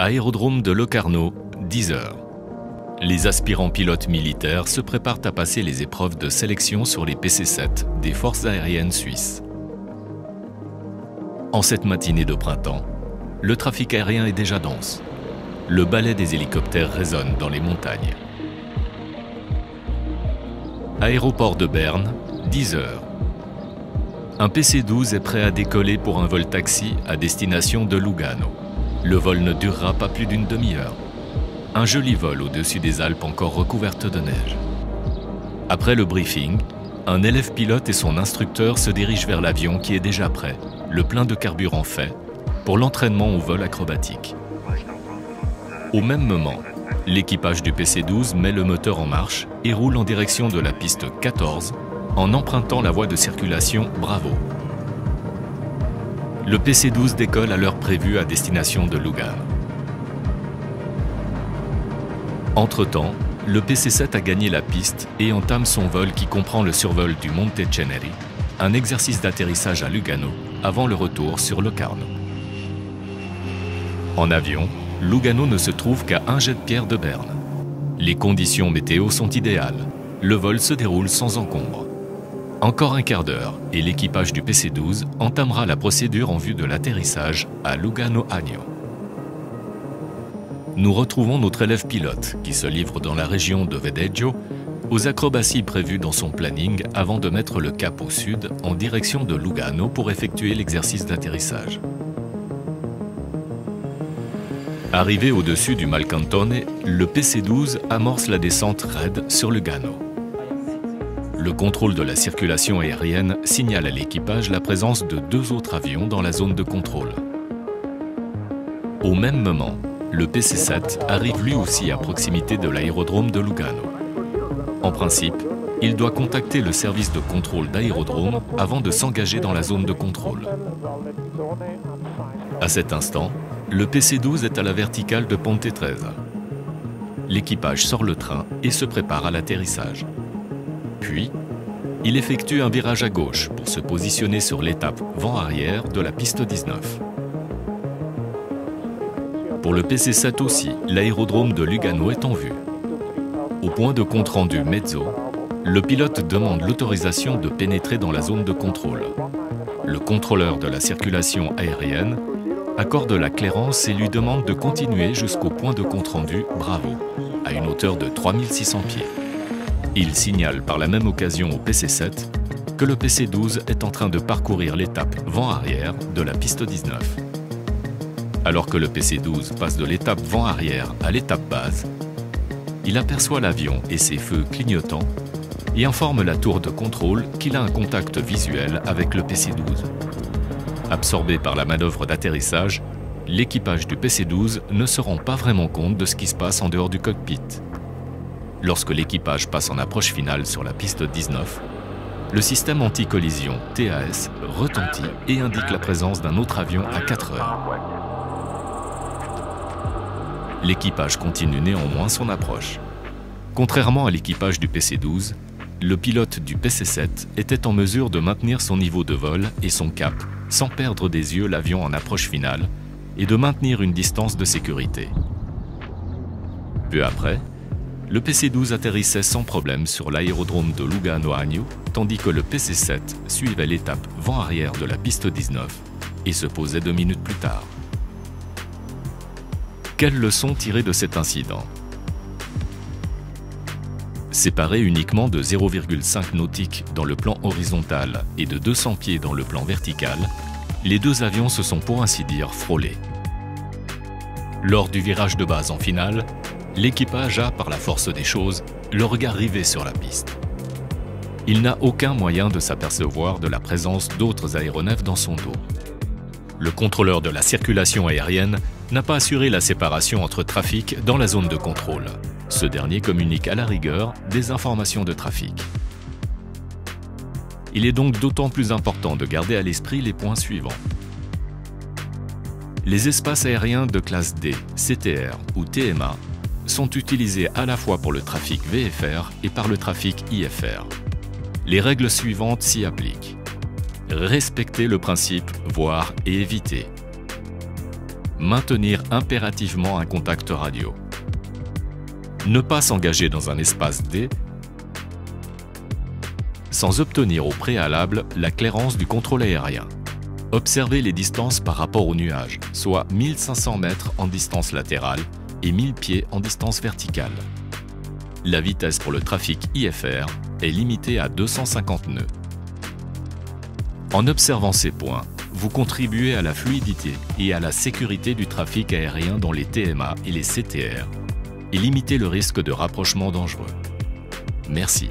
Aérodrome de Locarno, 10 heures. Les aspirants pilotes militaires se préparent à passer les épreuves de sélection sur les PC-7 des forces aériennes suisses. En cette matinée de printemps, le trafic aérien est déjà dense. Le balai des hélicoptères résonne dans les montagnes. Aéroport de Berne, 10 heures. Un PC-12 est prêt à décoller pour un vol taxi à destination de Lugano. Le vol ne durera pas plus d'une demi-heure. Un joli vol au-dessus des Alpes encore recouvertes de neige. Après le briefing, un élève pilote et son instructeur se dirigent vers l'avion qui est déjà prêt, le plein de carburant fait, pour l'entraînement au vol acrobatique. Au même moment, l'équipage du PC-12 met le moteur en marche et roule en direction de la piste 14 en empruntant la voie de circulation Bravo. Le PC-12 décolle à l'heure prévue à destination de Lugano. Entre-temps, le PC-7 a gagné la piste et entame son vol qui comprend le survol du Monte Ceneri, un exercice d'atterrissage à Lugano avant le retour sur Locarno. En avion, Lugano ne se trouve qu'à un jet de pierre de Berne. Les conditions météo sont idéales. Le vol se déroule sans encombre. Encore un quart d'heure et l'équipage du PC-12 entamera la procédure en vue de l'atterrissage à Lugano-Agno. Nous retrouvons notre élève pilote qui se livre dans la région de Vedeggio aux acrobaties prévues dans son planning avant de mettre le cap au sud en direction de Lugano pour effectuer l'exercice d'atterrissage. Arrivé au-dessus du Malcantone, le PC-12 amorce la descente raide sur Lugano. Le contrôle de la circulation aérienne signale à l'équipage la présence de 2 autres avions dans la zone de contrôle. Au même moment, le PC-7 arrive lui aussi à proximité de l'aérodrome de Lugano. En principe, il doit contacter le service de contrôle d'aérodrome avant de s'engager dans la zone de contrôle. À cet instant, le PC-12 est à la verticale de Ponte Tresa. L'équipage sort le train et se prépare à l'atterrissage. Puis, il effectue un virage à gauche pour se positionner sur l'étape vent-arrière de la piste 19. Pour le PC-7 aussi, l'aérodrome de Lugano est en vue. Au point de compte-rendu mezzo, le pilote demande l'autorisation de pénétrer dans la zone de contrôle. Le contrôleur de la circulation aérienne accorde la clairance et lui demande de continuer jusqu'au point de compte-rendu Bravo, à une hauteur de 3600 pieds. Il signale par la même occasion au PC-7 que le PC-12 est en train de parcourir l'étape vent-arrière de la piste 19. Alors que le PC-12 passe de l'étape vent-arrière à l'étape base, il aperçoit l'avion et ses feux clignotants et informe la tour de contrôle qu'il a un contact visuel avec le PC-12. Absorbé par la manœuvre d'atterrissage, l'équipage du PC-12 ne se rend pas vraiment compte de ce qui se passe en dehors du cockpit. Lorsque l'équipage passe en approche finale sur la piste 19, le système anti-collision TAS retentit et indique la présence d'un autre avion à 4 heures. L'équipage continue néanmoins son approche. Contrairement à l'équipage du PC-12, le pilote du PC-7 était en mesure de maintenir son niveau de vol et son cap sans perdre des yeux l'avion en approche finale et de maintenir une distance de sécurité. Peu après, le PC-12 atterrissait sans problème sur l'aérodrome de Lugano-Agno, tandis que le PC-7 suivait l'étape vent-arrière de la piste 19 et se posait 2 minutes plus tard. Quelle leçon tirer de cet incident? Séparés uniquement de 0,5 nautiques dans le plan horizontal et de 200 pieds dans le plan vertical, les 2 avions se sont pour ainsi dire frôlés. Lors du virage de base en finale, l'équipage a, par la force des choses, le regard rivé sur la piste. Il n'a aucun moyen de s'apercevoir de la présence d'autres aéronefs dans son dos. Le contrôleur de la circulation aérienne n'a pas assuré la séparation entre trafic dans la zone de contrôle. Ce dernier communique à la rigueur des informations de trafic. Il est donc d'autant plus important de garder à l'esprit les points suivants. Les espaces aériens de classe D, CTR ou TMA sont utilisés à la fois pour le trafic VFR et par le trafic IFR. Les règles suivantes s'y appliquent. Respecter le principe « voir et éviter ». Maintenir impérativement un contact radio. Ne pas s'engager dans un espace D sans obtenir au préalable la clairance du contrôle aérien. Observez les distances par rapport au nuage, soit 1500 mètres en distance latérale et 1000 pieds en distance verticale. La vitesse pour le trafic IFR est limitée à 250 nœuds. En observant ces points, vous contribuez à la fluidité et à la sécurité du trafic aérien dans les TMA et les CTR et limitez le risque de rapprochement dangereux. Merci.